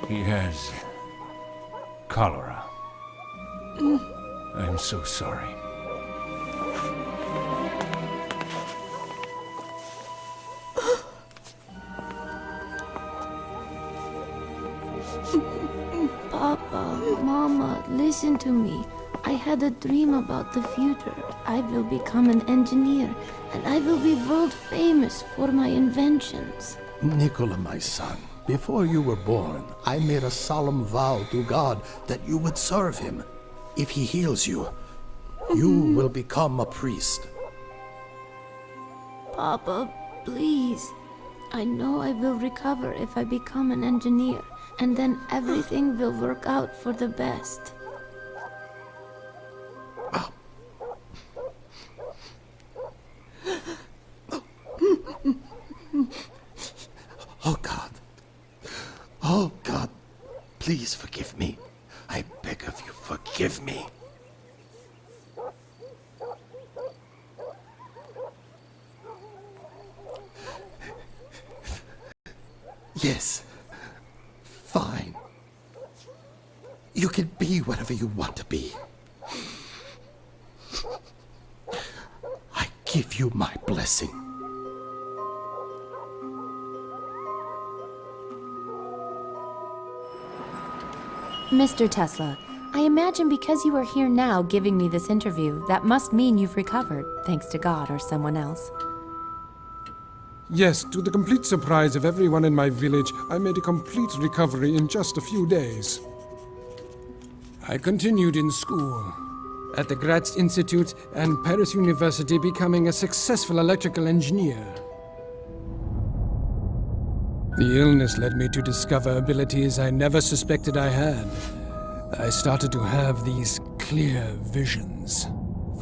He has cholera. I'm so sorry. Papa, Mama, listen to me. I had a dream about the future. I will become an engineer, and I will be world famous for my inventions. Nicola, my son, before you were born, I made a solemn vow to God that you would serve him. If he heals you, you will become a priest. Papa, please. I know I will recover if I become an engineer, and then everything will work out for the best. Oh, God. Oh, God. Please forgive me. I beg of you, forgive me. Yes. Fine. You can be whatever you want to be. I give you my blessing. Mr. Tesla, I imagine because you are here now giving me this interview, that must mean you've recovered, thanks to God or someone else. Yes, to the complete surprise of everyone in my village, I made a complete recovery in just a few days. I continued in school, at the Graz Institute and Paris University, becoming a successful electrical engineer. The illness led me to discover abilities I never suspected I had. I started to have these clear visions.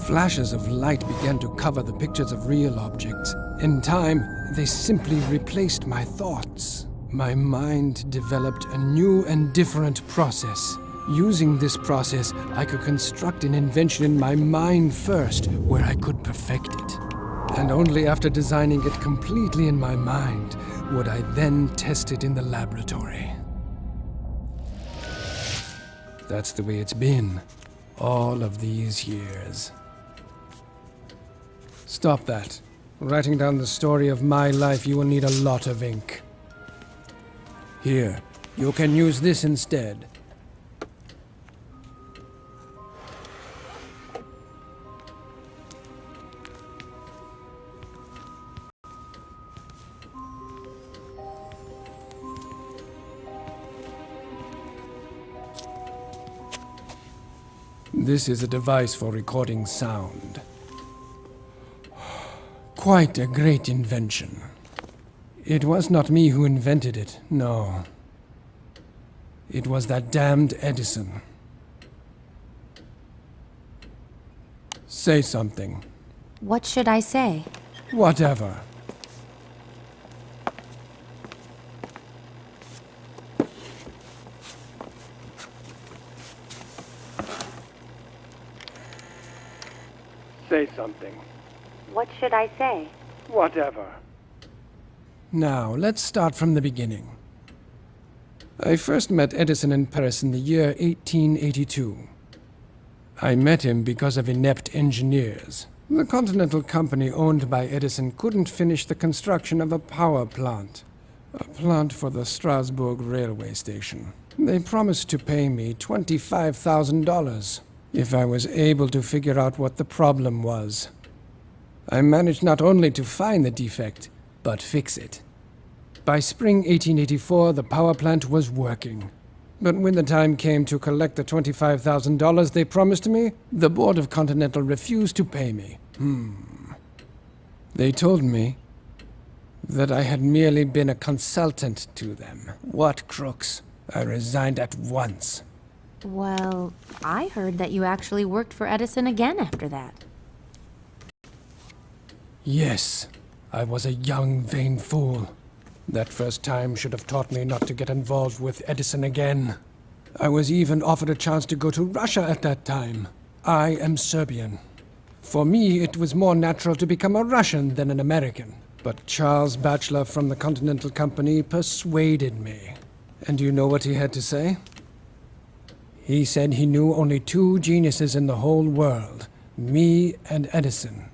Flashes of light began to cover the pictures of real objects. In time, they simply replaced my thoughts. My mind developed a new and different process. Using this process, I could construct an invention in my mind first, where I could perfect it. And only after designing it completely in my mind would I then test it in the laboratory. That's the way it's been, all of these years. Stop that. Writing down the story of my life, you will need a lot of ink. Here, you can use this instead. This is a device for recording sound. Quite a great invention. It was not me who invented it, no. It was that damned Edison. Say something. What should I say? Whatever. Say something. What should I say? Whatever. Now, let's start from the beginning. I first met Edison in Paris in the year 1882. I met him because of inept engineers. The Continental Company owned by Edison couldn't finish the construction of a power plant. A plant for the Strasbourg railway station. They promised to pay me $25,000 if I was able to figure out what the problem was. I managed not only to find the defect, but fix it. By spring 1884, the power plant was working. But when the time came to collect the $25,000 they promised me, the board of Continental refused to pay me. They told me that I had merely been a consultant to them. What crooks! I resigned at once. Well, I heard that you actually worked for Edison again after that. Yes, I was a young, vain fool. That first time should have taught me not to get involved with Edison again. I was even offered a chance to go to Russia at that time. I am Serbian. For me, it was more natural to become a Russian than an American. But Charles Batchelor from the Continental Company persuaded me. And do you know what he had to say? He said he knew only two geniuses in the whole world, me and Edison.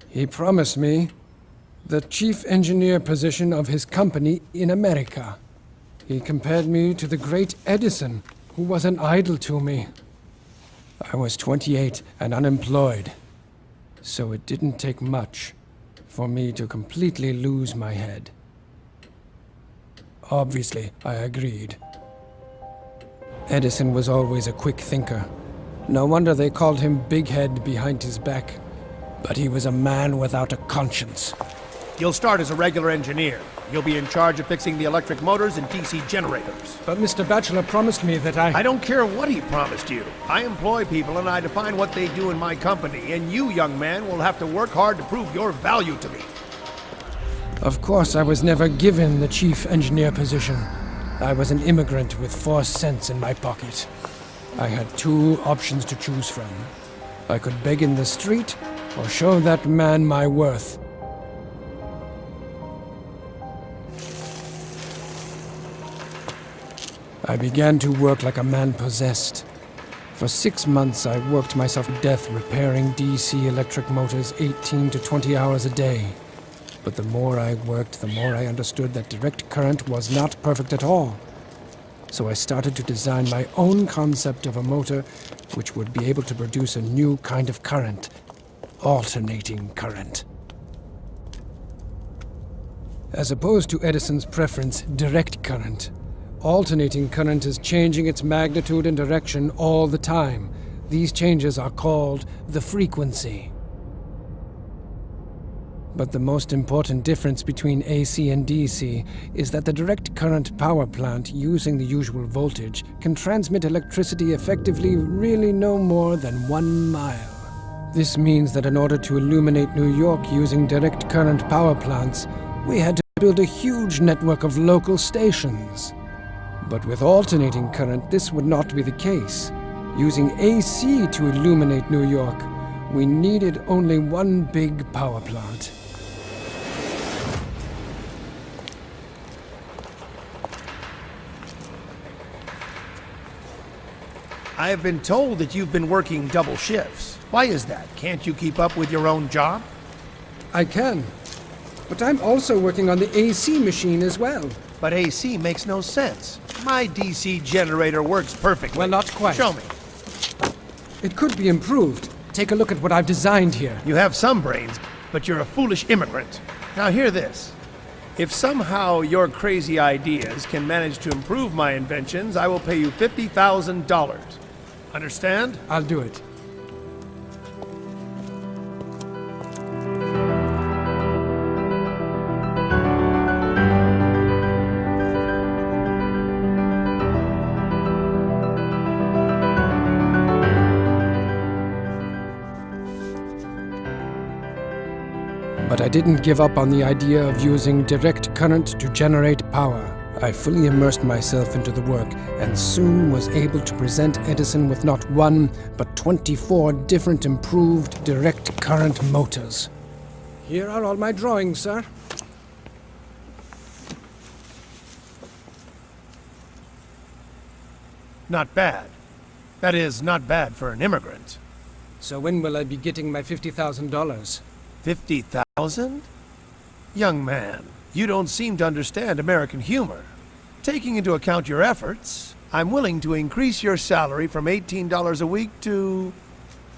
He promised me the chief engineer position of his company in America. He compared me to the great Edison, who was an idol to me. I was 28 and unemployed, so it didn't take much for me to completely lose my head. Obviously, I agreed. Edison was always a quick thinker. No wonder they called him Big Head behind his back. But he was a man without a conscience. You'll start as a regular engineer. You'll be in charge of fixing the electric motors and DC generators. But Mr. Batchelor promised me that I don't care what he promised you. I employ people and I define what they do in my company, and you, young man, will have to work hard to prove your value to me. Of course, I was never given the chief engineer position. I was an immigrant with 4 cents in my pocket. I had 2 options to choose from. I could beg in the street, or show that man my worth. I began to work like a man possessed. For 6 months, I worked myself to death repairing DC electric motors 18 to 20 hours a day. But the more I worked, the more I understood that direct current was not perfect at all. So I started to design my own concept of a motor which would be able to produce a new kind of current, alternating current. As opposed to Edison's preference, direct current, alternating current is changing its magnitude and direction all the time. These changes are called the frequency. But the most important difference between AC and DC is that the direct current power plant using the usual voltage can transmit electricity effectively really no more than 1 mile. This means that in order to illuminate New York using direct current power plants, we had to build a huge network of local stations. But with alternating current, this would not be the case. Using AC to illuminate New York, we needed only one big power plant. I have been told that you've been working double shifts. Why is that? Can't you keep up with your own job? I can. But I'm also working on the AC machine as well. But AC makes no sense. My DC generator works perfectly. Well, not quite. Show me. It could be improved. Take a look at what I've designed here. You have some brains, but you're a foolish immigrant. Now hear this. If somehow your crazy ideas can manage to improve my inventions, I will pay you $50,000. Understand? I'll do it. But I didn't give up on the idea of using direct current to generate power. I fully immersed myself into the work and soon was able to present Edison with not 1, but 24 different improved direct current motors. Here are all my drawings, sir. Not bad. That is, not bad for an immigrant. So when will I be getting my $50,000? 50,000? Young man, you don't seem to understand American humor. Taking into account your efforts, I'm willing to increase your salary from $18 a week to,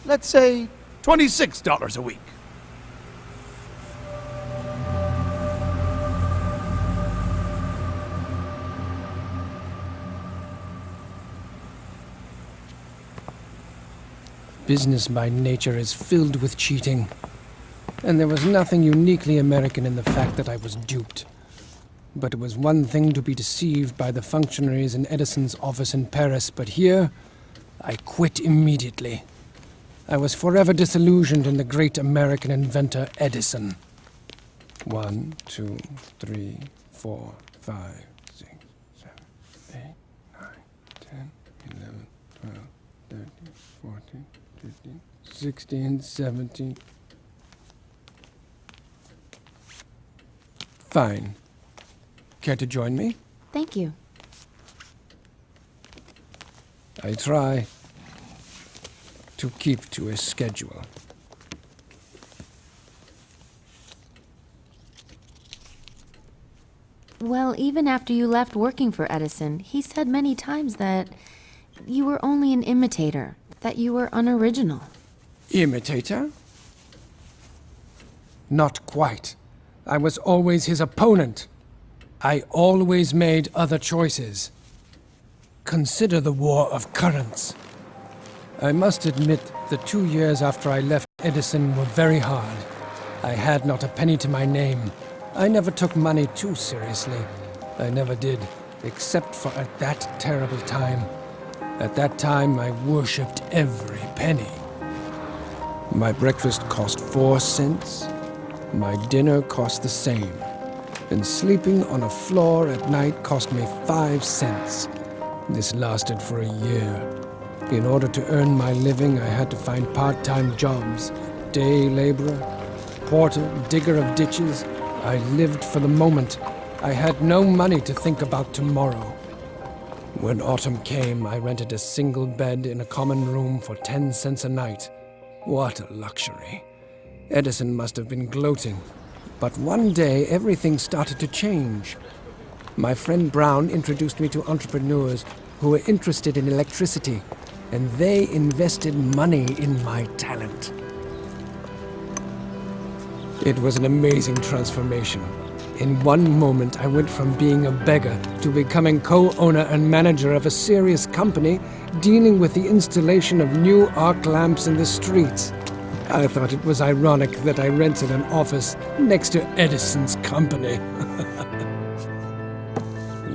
let's say, $26 a week. Business by nature is filled with cheating. And there was nothing uniquely American in the fact that I was duped. But it was one thing to be deceived by the functionaries in Edison's office in Paris, but here, I quit immediately. I was forever disillusioned in the great American inventor Edison. 1, 2, 3, 4, 5, 6, 7, 8, 9, 10, 11, 12, 13, 14, 15, 16, 17... Fine. Care to join me? Thank you. I try to keep to a schedule. Well, even after you left working for Edison, he said many times that you were only an imitator, that you were unoriginal. Imitator? Not quite. I was always his opponent. I always made other choices. Consider the war of currents. I must admit, the 2 years after I left Edison were very hard. I had not a penny to my name. I never took money too seriously. I never did, except for at that terrible time. At that time, I worshipped every penny. My breakfast cost 4 cents. My dinner cost the same. And sleeping on a floor at night cost me 5 cents. This lasted for a year. In order to earn my living, I had to find part-time jobs. Day laborer, porter, digger of ditches. I lived for the moment. I had no money to think about tomorrow. When autumn came, I rented a single bed in a common room for 10 cents a night. What a luxury. Edison must have been gloating. But one day, everything started to change. My friend Brown introduced me to entrepreneurs who were interested in electricity, and they invested money in my talent. It was an amazing transformation. In one moment, I went from being a beggar to becoming co-owner and manager of a serious company dealing with the installation of new arc lamps in the streets. I thought it was ironic that I rented an office next to Edison's company.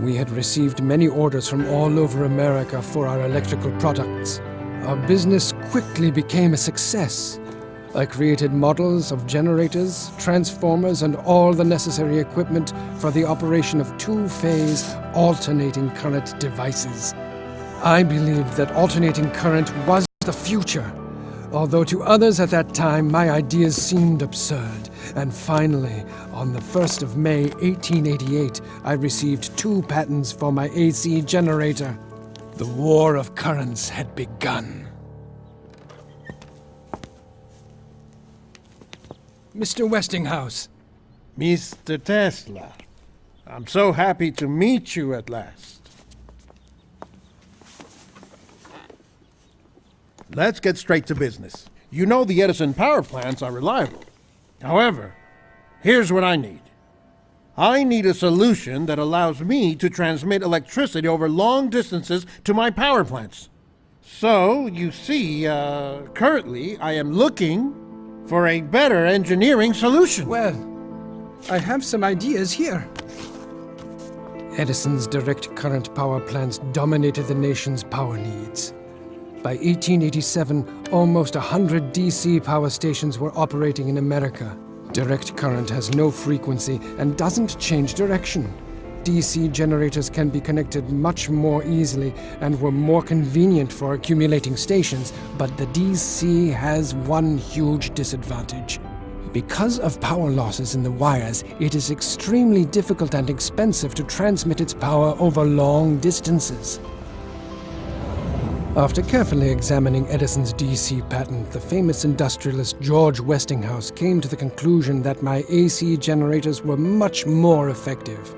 We had received many orders from all over America for our electrical products. Our business quickly became a success. I created models of generators, transformers, and all the necessary equipment for the operation of two-phase alternating current devices. I believed that alternating current was the future, although to others at that time my ideas seemed absurd. And finally, on the 1st of May 1888, I received 2 patents for my AC generator. The war of currents had begun. Mr. Westinghouse. Mr. Tesla, I'm so happy to meet you at last. Let's get straight to business. You know the Edison power plants are reliable. However, here's what I need. I need a solution that allows me to transmit electricity over long distances to my power plants. So, you see, currently I am looking for a better engineering solution. Well, I have some ideas here. Edison's direct current power plants dominated the nation's power needs. By 1887, almost 100 DC power stations were operating in America. Direct current has no frequency and doesn't change direction. DC generators can be connected much more easily and were more convenient for accumulating stations, but the DC has one huge disadvantage. Because of power losses in the wires, it is extremely difficult and expensive to transmit its power over long distances. After carefully examining Edison's DC patent, the famous industrialist George Westinghouse came to the conclusion that my AC generators were much more effective.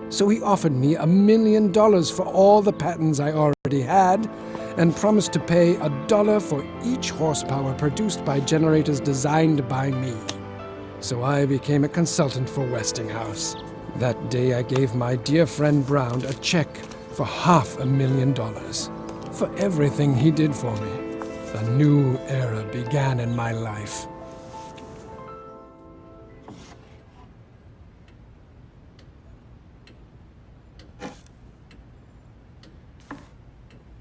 So he offered me $1 million for all the patents I already had, and promised to pay $1 for each horsepower produced by generators designed by me. So I became a consultant for Westinghouse. That day I gave my dear friend Brown a check for $500,000 for everything he did for me. A new era began in my life.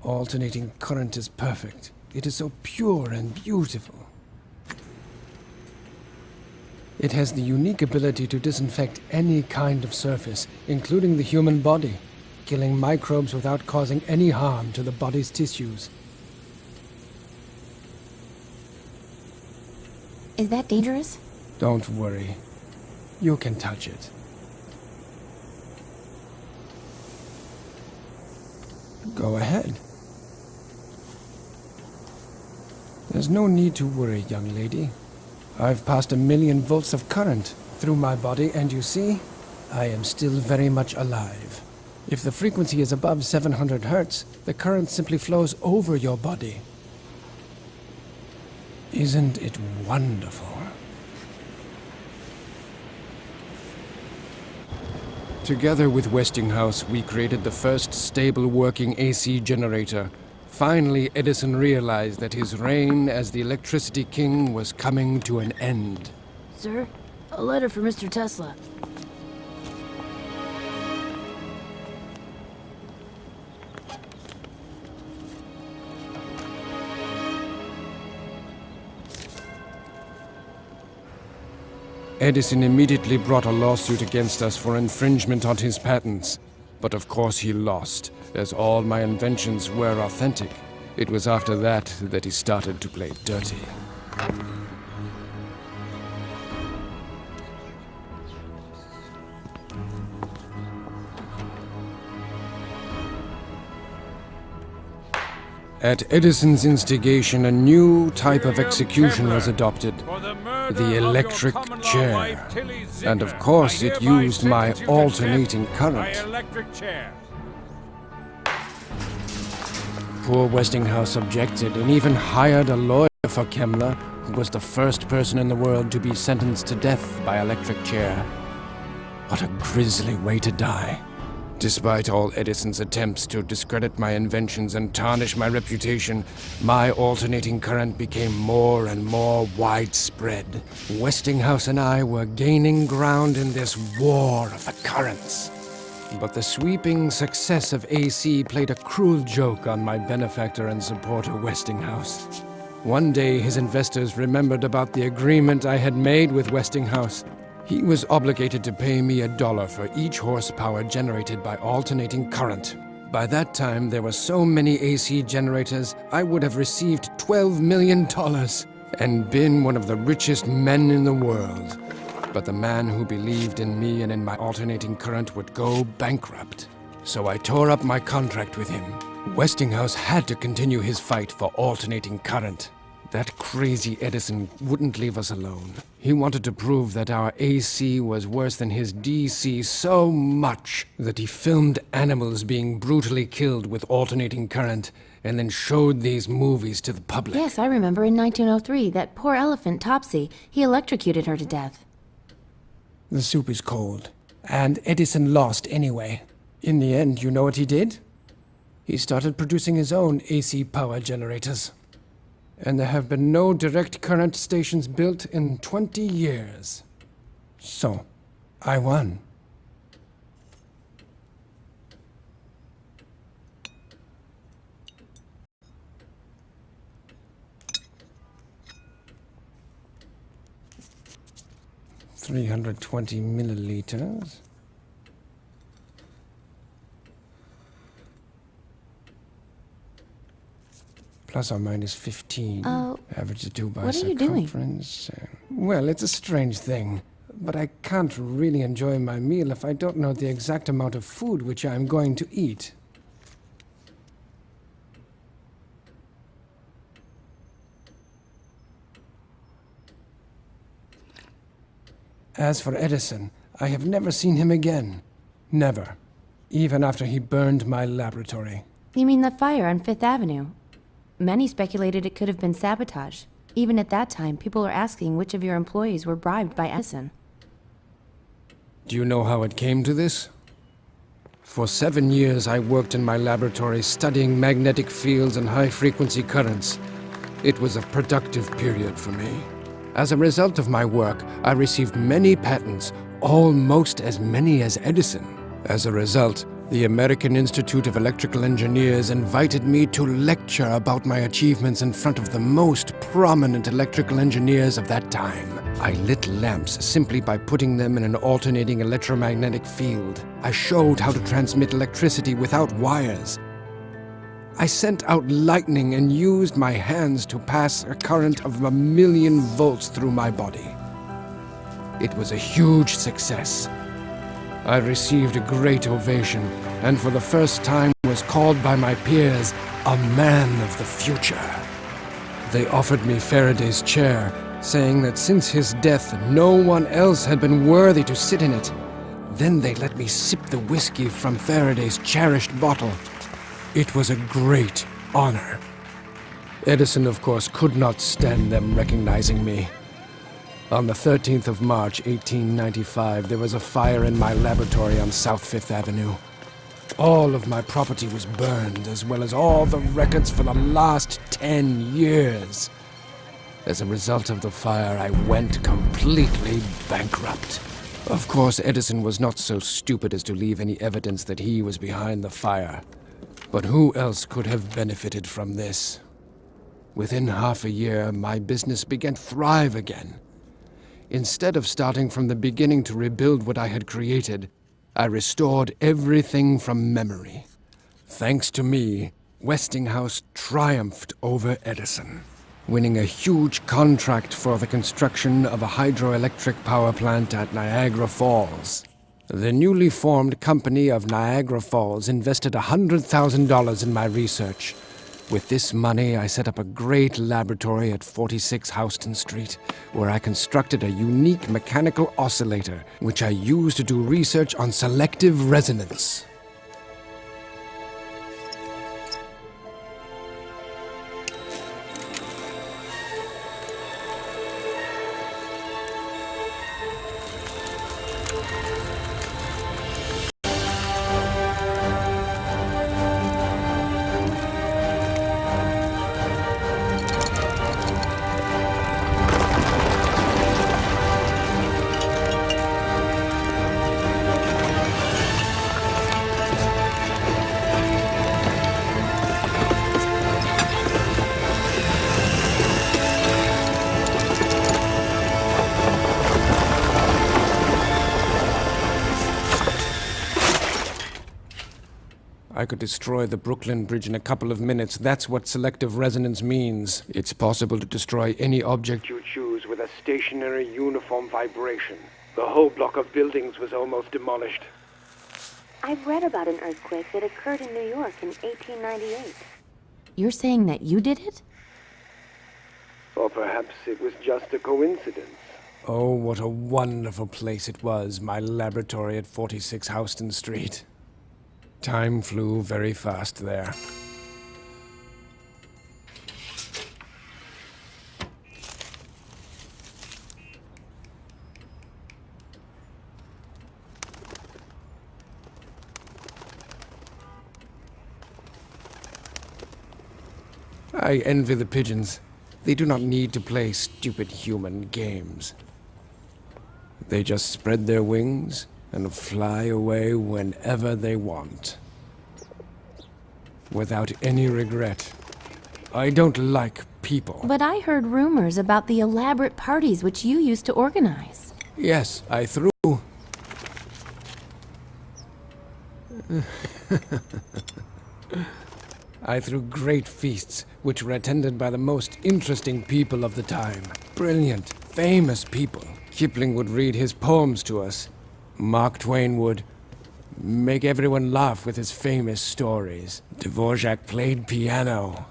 Alternating current is perfect. It is so pure and beautiful. It has the unique ability to disinfect any kind of surface, including the human body, killing microbes without causing any harm to the body's tissues. Is that dangerous? Don't worry. You can touch it. Go ahead. There's no need to worry, young lady. I've passed 1,000,000 volts of current through my body, and you see, I am still very much alive. If the frequency is above 700 hertz, the current simply flows over your body. Isn't it wonderful? Together with Westinghouse, we created the first stable working AC generator. Finally, Edison realized that his reign as the electricity king was coming to an end. Sir, a letter for Mr. Tesla. Edison immediately brought a lawsuit against us for infringement on his patents. But of course he lost, as all my inventions were authentic. It was after that that he started to play dirty. At Edison's instigation, a new type of execution was adopted. The electric chair. And of course it used my alternating current. Poor Westinghouse objected and even hired a lawyer for Kemmler, who was the first person in the world to be sentenced to death by electric chair. What a grisly way to die. Despite all Edison's attempts to discredit my inventions and tarnish my reputation, my alternating current became more and more widespread. Westinghouse and I were gaining ground in this war of the currents. But the sweeping success of AC played a cruel joke on my benefactor and supporter Westinghouse. One day his investors remembered about the agreement I had made with Westinghouse. He was obligated to pay me $1 for each horsepower generated by alternating current. By that time, there were so many AC generators, I would have received $12 million and been one of the richest men in the world. But the man who believed in me and in my alternating current would go bankrupt. So I tore up my contract with him. Westinghouse had to continue his fight for alternating current. That crazy Edison wouldn't leave us alone. He wanted to prove that our AC was worse than his DC so much that he filmed animals being brutally killed with alternating current and then showed these movies to the public. Yes, I remember in 1903, that poor elephant, Topsy. He electrocuted her to death. The soup is cold, and Edison lost anyway. In the end, you know what he did? He started producing his own AC power generators. And there have been no direct current stations built in 20 years. So, I won. $320 milliliters. Plus or minus 15. Average the two by what are you doing? circumference. Well, it's a strange thing. But I can't really enjoy my meal if I don't know the exact amount of food which I'm going to eat. As for Edison, I have never seen him again. Never. Even after he burned my laboratory. You mean the fire on Fifth Avenue? Many speculated it could have been sabotage. Even at that time, people were asking which of your employees were bribed by Edison. Do you know how it came to this? For 7 years, I worked in my laboratory studying magnetic fields and high-frequency currents. It was a productive period for me. As a result of my work, I received many patents, almost as many as Edison. As a result, the American Institute of Electrical Engineers invited me to lecture about my achievements in front of the most prominent electrical engineers of that time. I lit lamps simply by putting them in an alternating electromagnetic field. I showed how to transmit electricity without wires. I sent out lightning and used my hands to pass a current of 1,000,000 volts through my body. It was a huge success. I received a great ovation, and for the first time was called by my peers a man of the future. They offered me Faraday's chair, saying that since his death, no one else had been worthy to sit in it. Then they let me sip the whiskey from Faraday's cherished bottle. It was a great honor. Edison, of course, could not stand them recognizing me. On the 13th of March, 1895, there was a fire in my laboratory on South Fifth Avenue. All of my property was burned, as well as all the records for the last 10 years. As a result of the fire, I went completely bankrupt. Of course, Edison was not so stupid as to leave any evidence that he was behind the fire. But who else could have benefited from this? Within half a year, my business began to thrive again. Instead of starting from the beginning to rebuild what I had created, I restored everything from memory. Thanks to me, Westinghouse triumphed over Edison, winning a huge contract for the construction of a hydroelectric power plant at Niagara Falls. The newly formed company of Niagara Falls invested $100,000 in my research. With this money, I set up a great laboratory at 46 Houston Street, where I constructed a unique mechanical oscillator, which I used to do research on selective resonance. I could destroy the Brooklyn Bridge in a couple of minutes. That's what selective resonance means. It's possible to destroy any object you choose with a stationary, uniform vibration. The whole block of buildings was almost demolished. I've read about an earthquake that occurred in New York in 1898. You're saying that you did it? Or perhaps it was just a coincidence. Oh, what a wonderful place it was, my laboratory at 46 Houston Street. Time flew very fast there. I envy the pigeons. They do not need to play stupid human games. They just spread their wings and fly away whenever they want. Without any regret. I don't like people. But I heard rumors about the elaborate parties which you used to organize. Yes, I threw... I threw great feasts, which were attended by the most interesting people of the time. Brilliant, famous people. Kipling would read his poems to us. Mark Twain would make everyone laugh with his famous stories. Dvorak played piano.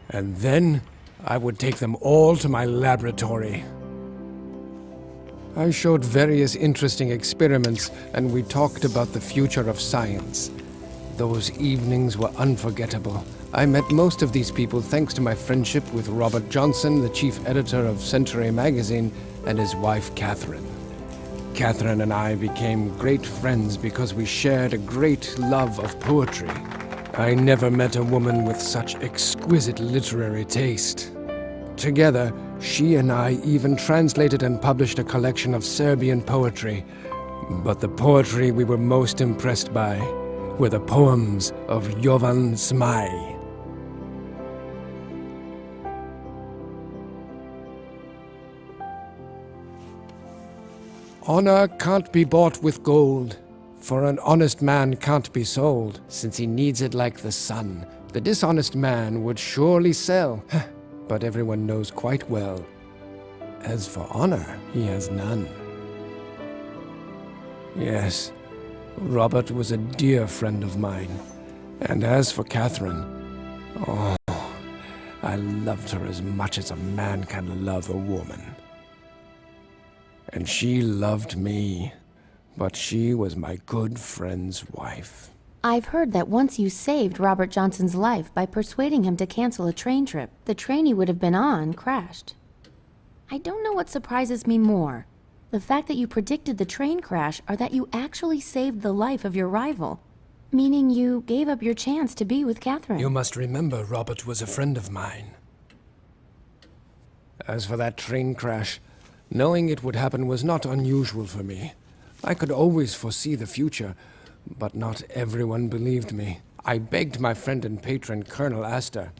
And then I would take them all to my laboratory. I showed various interesting experiments, and we talked about the future of science. Those evenings were unforgettable. I met most of these people thanks to my friendship with Robert Johnson, the chief editor of Century magazine, and his wife, Catherine. Catherine and I became great friends because we shared a great love of poetry. I never met a woman with such exquisite literary taste. Together, she and I even translated and published a collection of Serbian poetry. But the poetry we were most impressed by were the poems of Jovan Zmaj. Honor can't be bought with gold, for an honest man can't be sold, since he needs it like the sun. The dishonest man would surely sell, but everyone knows quite well. As for honor, he has none. Yes, Robert was a dear friend of mine. And as for Catherine, oh, I loved her as much as a man can love a woman. And she loved me, but she was my good friend's wife. I've heard that once you saved Robert Johnson's life by persuading him to cancel a train trip, the train he would have been on crashed. I don't know what surprises me more, the fact that you predicted the train crash or that you actually saved the life of your rival, meaning you gave up your chance to be with Catherine. You must remember Robert was a friend of mine. As for that train crash, knowing it would happen was not unusual for me. I could always foresee the future, but not everyone believed me. I begged my friend and patron, Colonel Astor,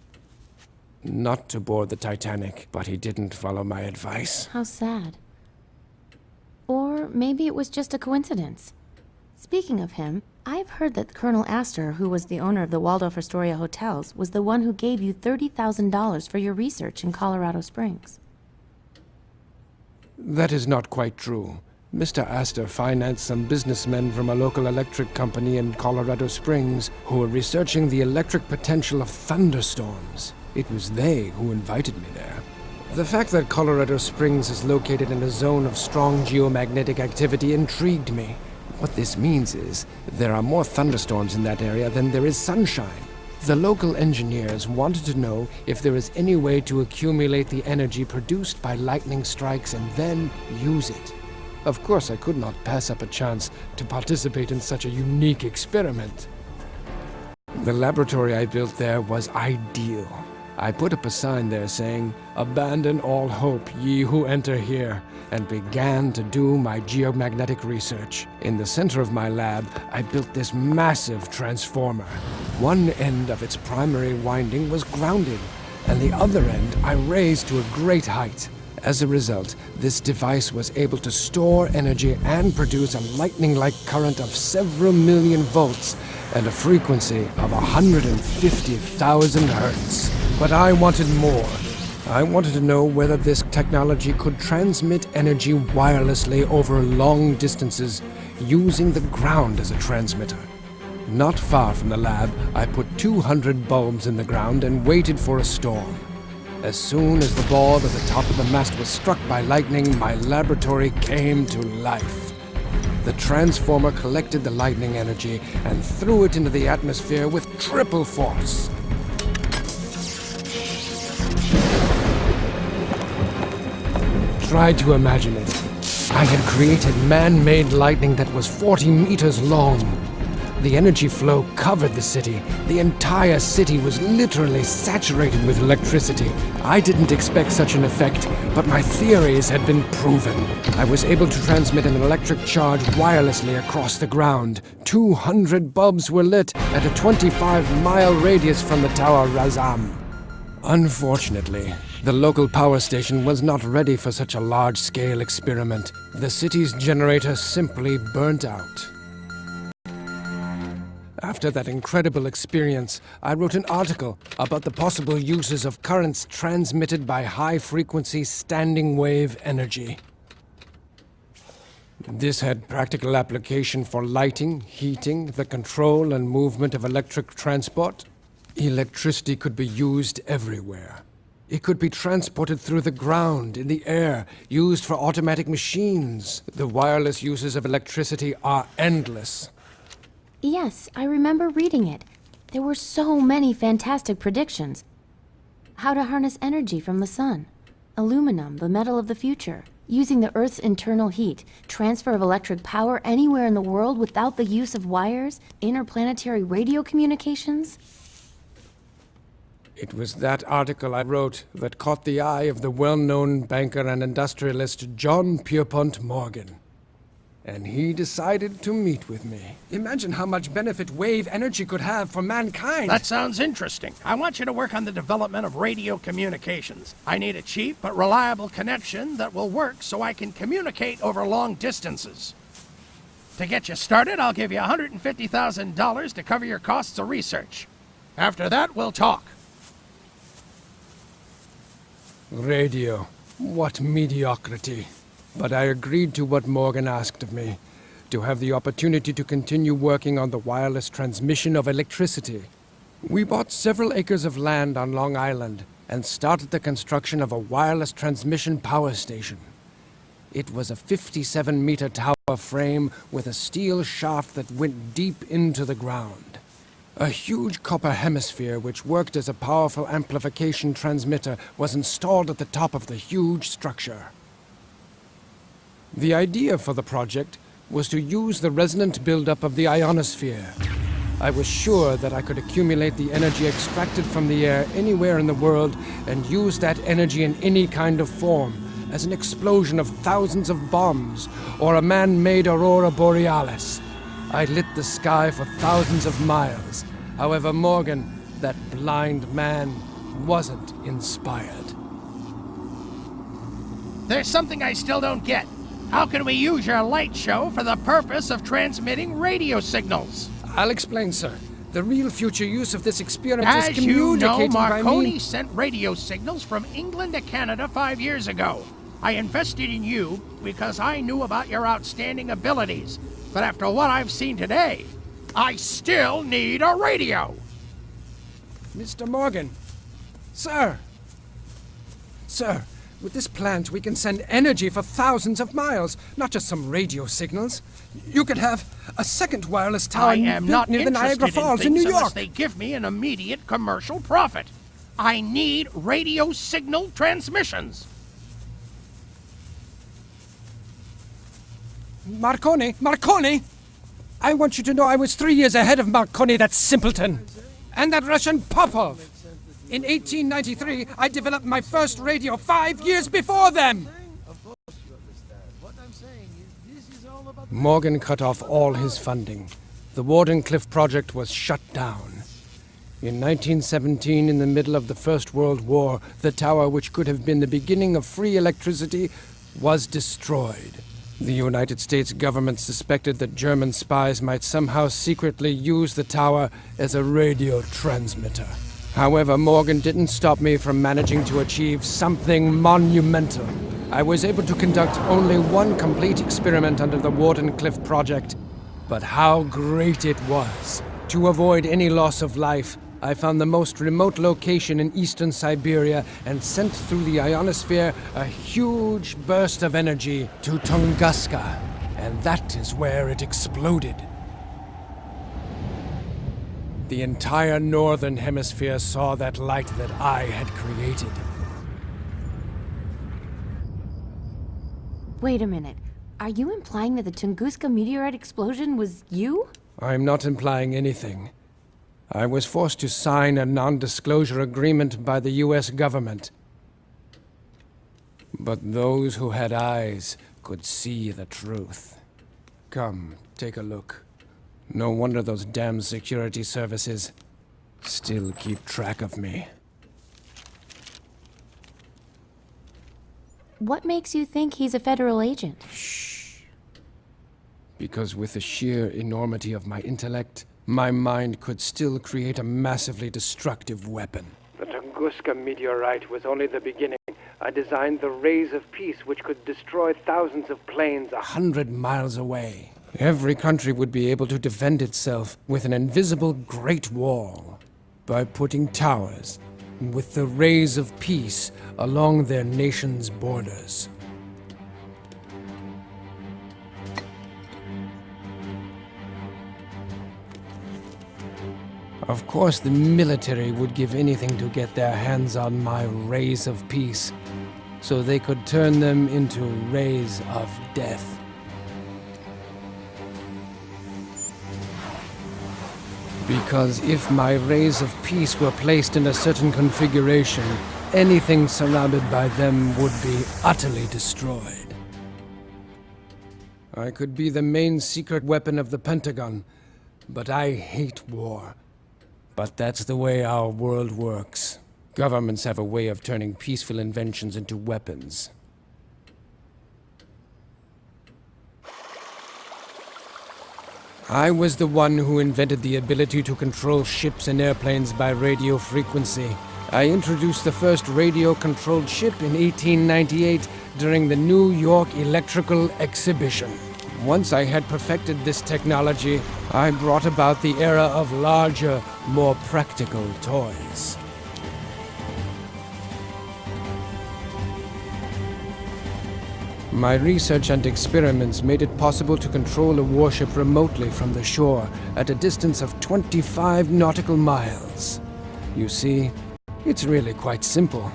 not to board the Titanic, but he didn't follow my advice. How sad. Or maybe it was just a coincidence. Speaking of him, I've heard that Colonel Astor, who was the owner of the Waldorf Astoria hotels, was the one who gave you $30,000 for your research in Colorado Springs. That is not quite true. Mr. Astor financed some businessmen from a local electric company in Colorado Springs who were researching the electric potential of thunderstorms. It was they who invited me there. The fact that Colorado Springs is located in a zone of strong geomagnetic activity intrigued me. What this means is there are more thunderstorms in that area than there is sunshine. The local engineers wanted to know if there is any way to accumulate the energy produced by lightning strikes and then use it. Of course, I could not pass up a chance to participate in such a unique experiment. The laboratory I built there was ideal. I put up a sign there saying, "Abandon all hope, ye who enter here," and began to do my geomagnetic research. In the center of my lab, I built this massive transformer. One end of its primary winding was grounded, and the other end I raised to a great height. As a result, this device was able to store energy and produce a lightning-like current of several million volts and a frequency of 150,000 hertz. But I wanted more. I wanted to know whether this technology could transmit energy wirelessly over long distances using the ground as a transmitter. Not far from the lab, I put 200 bulbs in the ground and waited for a storm. As soon as the ball at the top of the mast was struck by lightning, my laboratory came to life. The transformer collected the lightning energy and threw it into the atmosphere with triple force. Try to imagine it. I had created man-made lightning that was 40 meters long. The energy flow covered the city. The entire city was literally saturated with electricity. I didn't expect such an effect, but my theories had been proven. I was able to transmit an electric charge wirelessly across the ground. 200 bulbs were lit at a 25-mile radius from the Tower Razam. Unfortunately, the local power station was not ready for such a large-scale experiment. The city's generator simply burnt out. After that incredible experience, I wrote an article about the possible uses of currents transmitted by high-frequency standing wave energy. This had practical application for lighting, heating, the control and movement of electric transport. Electricity could be used everywhere. It could be transported through the ground, in the air, used for automatic machines. The wireless uses of electricity are endless. Yes, I remember reading it. There were so many fantastic predictions. How to harness energy from the sun, aluminum, the metal of the future, using the Earth's internal heat, transfer of electric power anywhere in the world without the use of wires, interplanetary radio communications. It was that article I wrote that caught the eye of the well-known banker and industrialist John Pierpont Morgan. And he decided to meet with me. Imagine how much benefit wave energy could have for mankind. That sounds interesting. I want you to work on the development of radio communications. I need a cheap but reliable connection that will work so I can communicate over long distances. To get you started, I'll give you $150,000 to cover your costs of research. After that, we'll talk. Radio. What mediocrity. But I agreed to what Morgan asked of me. to have the opportunity to continue working on the wireless transmission of electricity. We bought several acres of land on Long Island and started the construction of a wireless transmission power station. It was a 57-meter tower frame with a steel shaft that went deep into the ground. A huge copper hemisphere which worked as a powerful amplification transmitter was installed at the top of the huge structure. The idea for the project was to use the resonant buildup of the ionosphere. I was sure that I could accumulate the energy extracted from the air anywhere in the world and use that energy in any kind of form, as an explosion of thousands of bombs or a man-made aurora borealis. I lit the sky for thousands of miles. However, Morgan, that blind man, wasn't inspired. There's something I still don't get. How can we use your light show for the purpose of transmitting radio signals? I'll explain, sir. The real future use of this experiment As is you know, communicating by Marconi me. sent radio signals from England to Canada 5 years ago. I invested in you because I knew about your outstanding abilities. But after what I've seen today, I still need a radio. Mr. Morgan. Sir. Sir, with this plant we can send energy for thousands of miles, not just some radio signals. You could have a second wireless tower I am built not near the interested Niagara Falls in New unless York. they give me an immediate commercial profit. I need radio signal transmissions. Marconi! I want you to know I was 3 years ahead of Marconi, that simpleton. And that Russian Popov. In 1893, I developed my first radio 5 years before them. Morgan cut off all his funding. The Wardenclyffe project was shut down. In 1917, in the middle of the First World War, the tower, which could have been the beginning of free electricity, was destroyed. The United States government suspected that German spies might somehow secretly use the tower as a radio transmitter. However, Morgan didn't stop me from managing to achieve something monumental. I was able to conduct only one complete experiment under the Wardenclyffe project, but how great it was! To avoid any loss of life, I found the most remote location in eastern Siberia and sent through the ionosphere a huge burst of energy to Tunguska, and that is where it exploded. The entire northern hemisphere saw that light that I had created. Wait a minute. Are you implying that the Tunguska meteorite explosion was you? I'm not implying anything. I was forced to sign a non-disclosure agreement by the US government. But those who had eyes could see the truth. Come, take a look. No wonder those damn security services still keep track of me. What makes you think he's a federal agent? Because with the sheer enormity of my intellect, my mind could still create a massively destructive weapon. The Tunguska meteorite was only the beginning. I designed the rays of peace which could destroy thousands of planes 100 miles away. Every country would be able to defend itself with an invisible Great Wall by putting towers with the rays of peace along their nation's borders. Of course, the military would give anything to get their hands on my rays of peace, so they could turn them into rays of death. Because if my rays of peace were placed in a certain configuration, anything surrounded by them would be utterly destroyed. I could be the main secret weapon of the Pentagon, but I hate war. But that's the way our world works. Governments have a way of turning peaceful inventions into weapons. I was the one who invented the ability to control ships and airplanes by radio frequency. I introduced the first radio-controlled ship in 1898 during the New York Electrical Exhibition. Once I had perfected this technology, I brought about the era of larger, more practical toys. My research and experiments made it possible to control a warship remotely from the shore at a distance of 25 nautical miles. You see, it's really quite simple.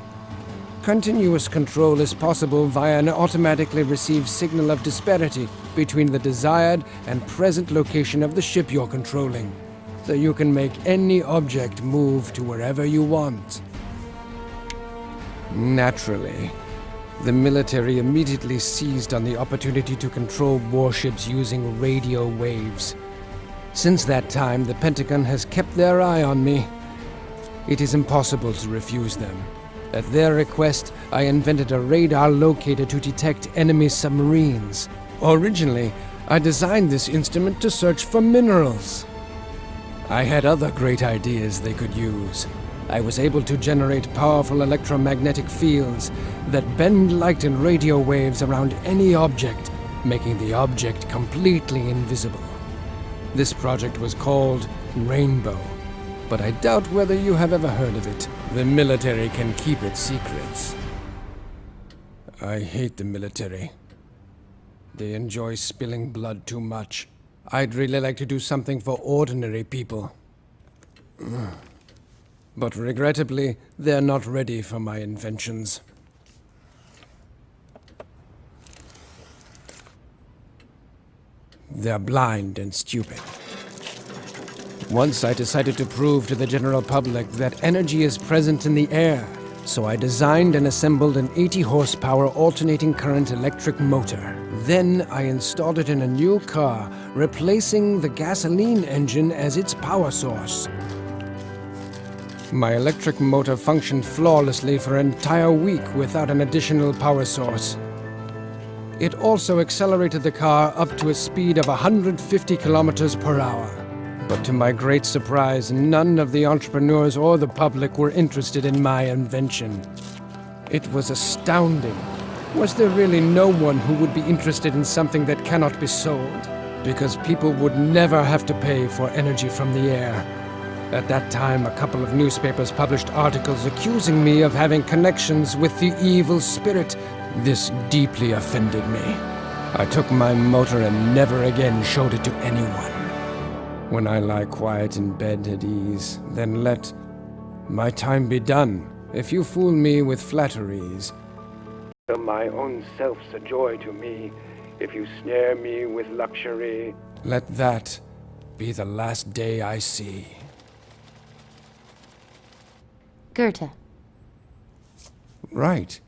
Continuous control is possible via an automatically received signal of disparity between the desired and present location of the ship you're controlling, so you can make any object move to wherever you want. Naturally, the military immediately seized on the opportunity to control warships using radio waves. Since that time, the Pentagon has kept their eye on me. It is impossible to refuse them. At their request, I invented a radar locator to detect enemy submarines. Originally, I designed this instrument to search for minerals. I had other great ideas they could use. I was able to generate powerful electromagnetic fields that bend light and radio waves around any object, making the object completely invisible. This project was called Rainbow, but I doubt whether you have ever heard of it. The military can keep its secrets. I hate the military. They enjoy spilling blood too much. I'd really like to do something for ordinary people. But regrettably, they're not ready for my inventions. They're blind and stupid. Once I decided to prove to the general public that energy is present in the air, so I designed and assembled an 80-horsepower alternating current electric motor. Then I installed it in a new car, replacing the gasoline engine as its power source. My electric motor functioned flawlessly for an entire week without an additional power source. It also accelerated the car up to a speed of 150 kilometers per hour. But to my great surprise, none of the entrepreneurs or the public were interested in my invention. It was astounding. Was there really no one who would be interested in something that cannot be sold? Because people would never have to pay for energy from the air. At that time, a couple of newspapers published articles accusing me of having connections with the evil spirit. This deeply offended me. I took my motor and never again showed it to anyone. When I lie quiet in bed at ease, then let my time be done. If you fool me with flatteries, my own self's a joy to me. If you snare me with luxury, let that be the last day I see. Goethe. Right.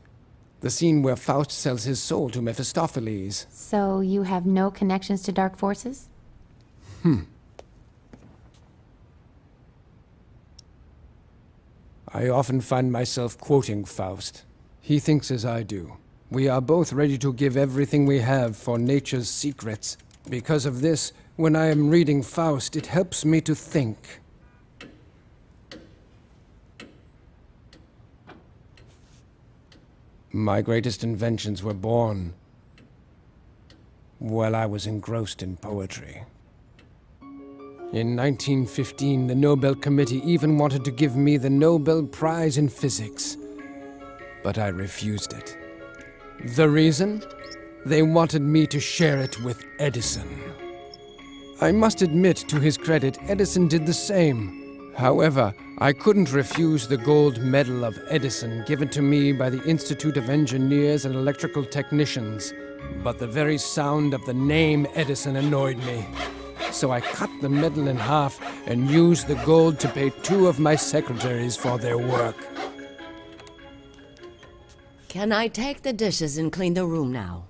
The scene where Faust sells his soul to Mephistopheles. So you have no connections to dark forces? I often find myself quoting Faust. He thinks as I do. We are both ready to give everything we have for nature's secrets. Because of this, when I am reading Faust, it helps me to think. My greatest inventions were born while I was engrossed in poetry. In 1915, the Nobel Committee even wanted to give me the Nobel Prize in Physics, but I refused it. The reason? They wanted me to share it with Edison. I must admit, to his credit, Edison did the same. However, I couldn't refuse the gold medal of Edison given to me by the Institute of Engineers and Electrical Technicians, but the very sound of the name Edison annoyed me. So I cut the medal in half and used the gold to pay 2 of my secretaries for their work. Can I take the dishes and clean the room now?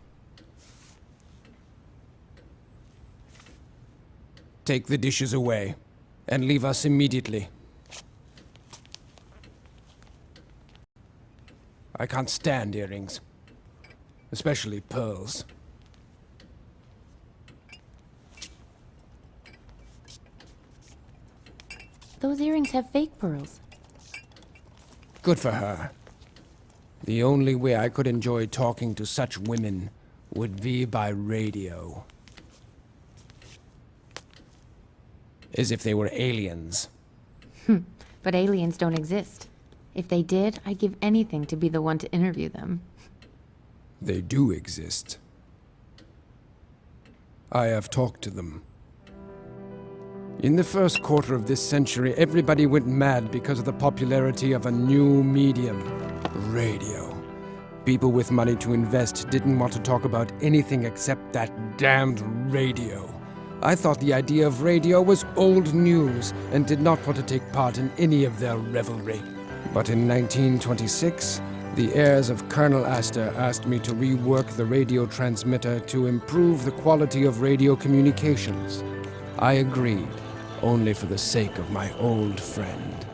Take the dishes away, and leave us immediately. I can't stand earrings, especially pearls. Those earrings have fake pearls. Good for her. The only way I could enjoy talking to such women would be by radio. As if they were aliens. But aliens don't exist. If they did, I'd give anything to be the one to interview them. They do exist. I have talked to them. In the first quarter of this century, everybody went mad because of the popularity of a new medium, radio. People with money to invest didn't want to talk about anything except that damned radio. I thought the idea of radio was old news and did not want to take part in any of their revelry. But in 1926, the heirs of Colonel Astor asked me to rework the radio transmitter to improve the quality of radio communications. I agreed, only for the sake of my old friend.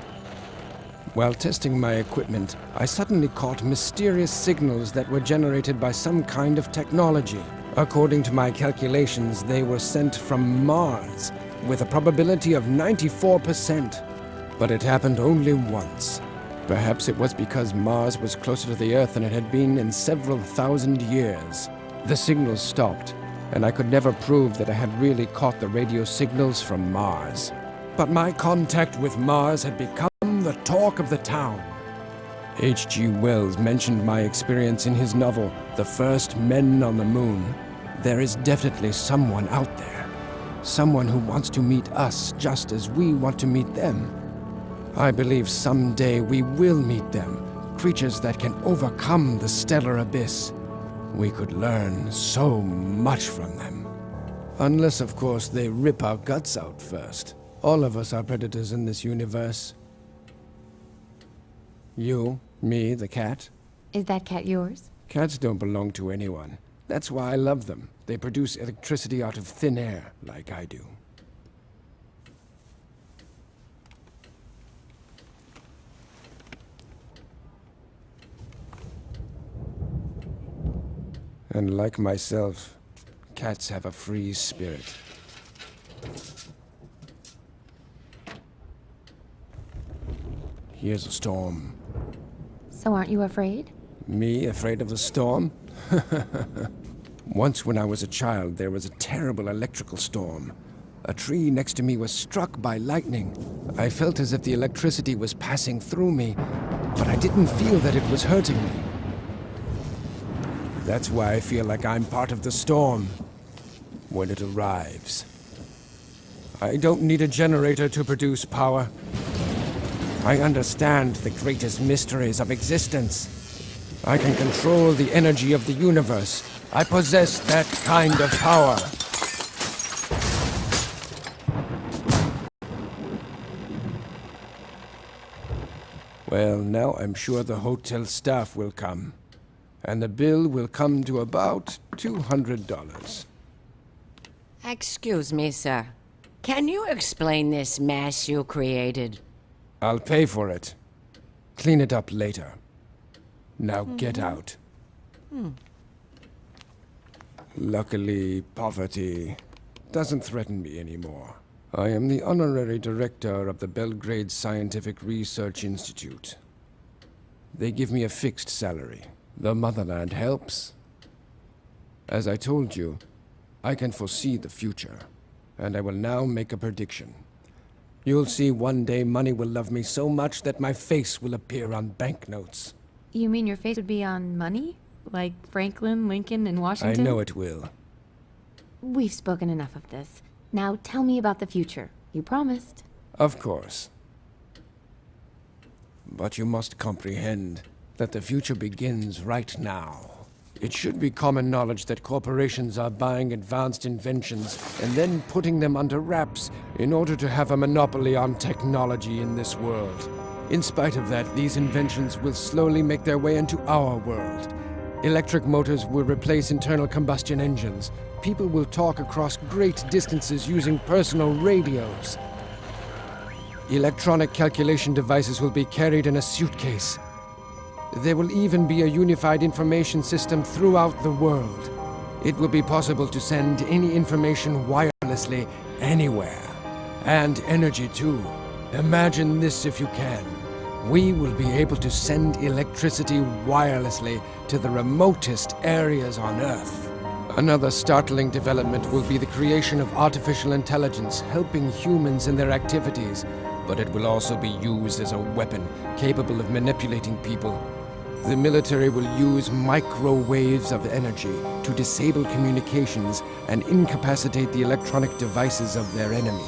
While testing my equipment, I suddenly caught mysterious signals that were generated by some kind of technology. According to my calculations, they were sent from Mars, with a probability of 94%. But it happened only once. Perhaps it was because Mars was closer to the Earth than it had been in several thousand years. The signals stopped, and I could never prove that I had really caught the radio signals from Mars. But my contact with Mars had become the talk of the town. H.G. Wells mentioned my experience in his novel, The First Men on the Moon. There is definitely someone out there. Someone who wants to meet us just as we want to meet them. I believe someday we will meet them, creatures that can overcome the stellar abyss. We could learn so much from them. Unless, of course, they rip our guts out first. All of us are predators in this universe. You, me, the cat. Is that cat yours? Cats don't belong to anyone. That's why I love them. They produce electricity out of thin air, like I do. And like myself, cats have a free spirit. Here's a storm. So aren't you afraid? Me afraid of the storm? Once when I was a child, there was a terrible electrical storm. A tree next to me was struck by lightning. I felt as if the electricity was passing through me, but I didn't feel that it was hurting me. That's why I feel like I'm part of the storm when it arrives. I don't need a generator to produce power. I understand the greatest mysteries of existence. I can control the energy of the universe. I possess that kind of power. Well, now I'm sure the hotel staff will come. And the bill will come to about $200. Excuse me, sir. Can you explain this mess you created? I'll pay for it. Clean it up later. Now get out. Luckily, poverty doesn't threaten me anymore. I am the honorary director of the Belgrade Scientific Research Institute. They give me a fixed salary. The motherland helps. As I told you, I can foresee the future, and I will now make a prediction. You'll see one day money will love me so much that my face will appear on banknotes. You mean your face would be on money? Like Franklin, Lincoln, and Washington? I know it will. We've spoken enough of this. Now tell me about the future. You promised. Of course. But you must comprehend that the future begins right now. It should be common knowledge that corporations are buying advanced inventions and then putting them under wraps in order to have a monopoly on technology in this world. In spite of that, these inventions will slowly make their way into our world. Electric motors will replace internal combustion engines. People will talk across great distances using personal radios. Electronic calculation devices will be carried in a suitcase. There will even be a unified information system throughout the world. It will be possible to send any information wirelessly anywhere. And energy too. Imagine this if you can. We will be able to send electricity wirelessly to the remotest areas on Earth. Another startling development will be the creation of artificial intelligence helping humans in their activities, but it will also be used as a weapon capable of manipulating people. The military will use microwaves of energy to disable communications and incapacitate the electronic devices of their enemy.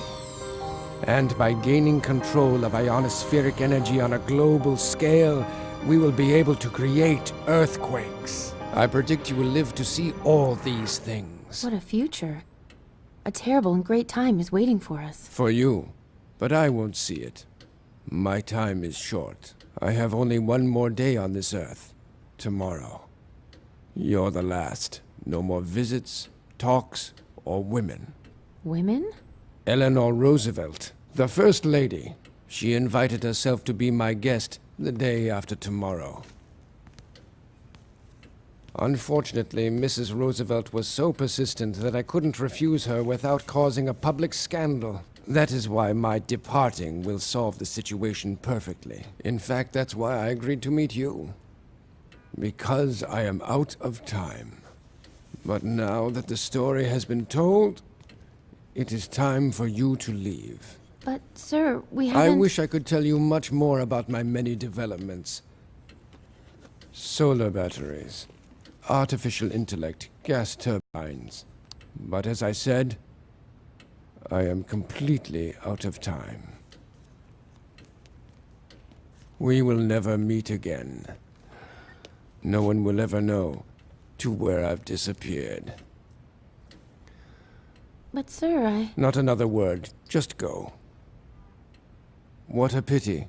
And by gaining control of ionospheric energy on a global scale, we will be able to create earthquakes. I predict you will live to see all these things. What a future. A terrible and great time is waiting for us. For you, but I won't see it. My time is short. I have only one more day on this earth. Tomorrow. You're the last. No more visits, talks, or women. Women? Eleanor Roosevelt, the First Lady. She invited herself to be my guest the day after tomorrow. Unfortunately, Mrs. Roosevelt was so persistent that I couldn't refuse her without causing a public scandal. That is why my departing will solve the situation perfectly. In fact, that's why I agreed to meet you. Because I am out of time. But now that the story has been told, it is time for you to leave. But, sir, we I haven't... wish I could tell you much more about my many developments. Solar batteries, artificial intellect, gas turbines. But as I said, I am completely out of time. We will never meet again. No one will ever know to where I've disappeared. But, sir, Not another word. Just go. What a pity.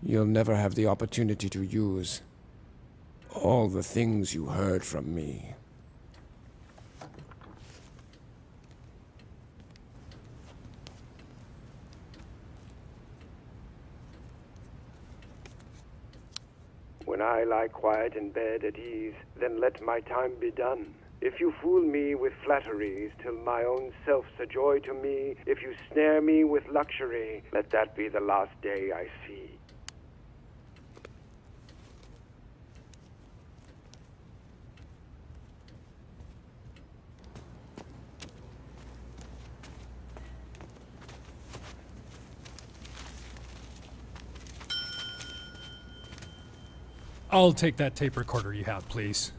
You'll never have the opportunity to use all the things you heard from me. When I lie quiet in bed at ease, then let my time be done. If you fool me with flatteries, till my own self's a joy to me, if you snare me with luxury, let that be the last day I see. I'll take that tape recorder you have, please.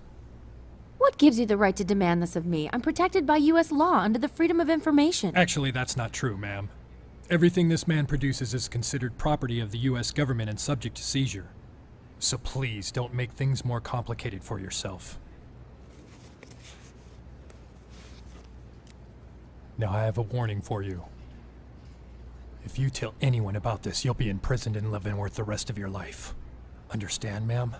what gives you the right to demand this of me? I'm protected by U.S. law under the Freedom of Information. Actually, that's not true, ma'am. Everything this man produces is considered property of the U.S. government and subject to seizure. So please, don't make things more complicated for yourself. Now I have a warning for you. If you tell anyone about this, you'll be imprisoned in Leavenworth the rest of your life. Understand, ma'am?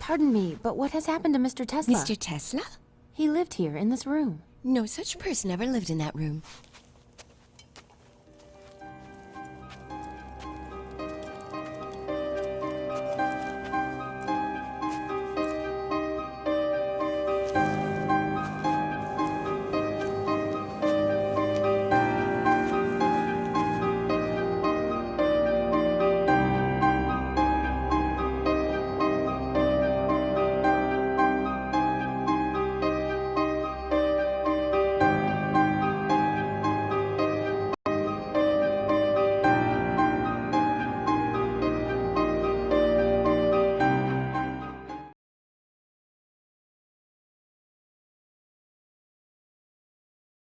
Pardon me, but what has happened to Mr. Tesla? Mr. Tesla? He lived here, in this room. No such person ever lived in that room.